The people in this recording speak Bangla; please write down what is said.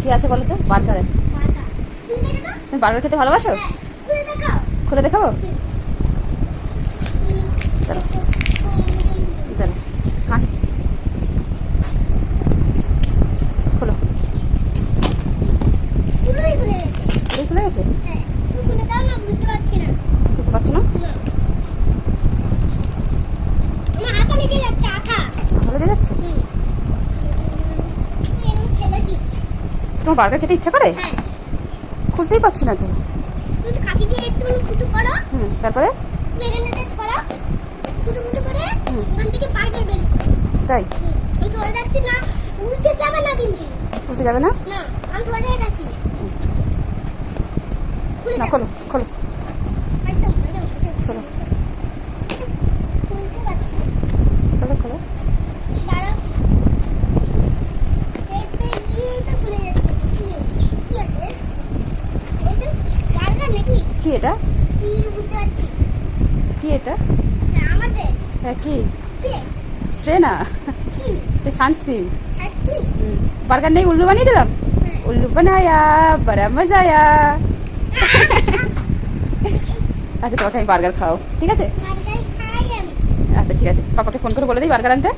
কি আছে বলো তো? বার্গার আছে। তুমি বার্গার খেতে ভালোবাসো? খুলে দেখাবো? চলো চলো, কাঁচ খোলো। খুলে গেছে? খুলতে পারছো না? ভালো লেগে যাচ্ছে? তোমার বার্গার খেতে ইচ্ছা করে? খুলতেই পারছি না তো। তারপরে তাই উল্টে যাবে না? না, খোলো খোলো খোলো খোলো খোলো। কি এটা? কি এটা? হ্যাঁ, কি স্প্রে না, সানস্ক্রিন। বার্গার নেই, উল্লু বানিয়ে দিলাম। उल्लू बनाया, बड़ा मजा आया। আচ্ছা তোমাকে আমি বার্গার খাও, ঠিক আছে? আচ্ছা ঠিক আছে, পাপাকে ফোন করে বলে দিই বার্গার আনতে।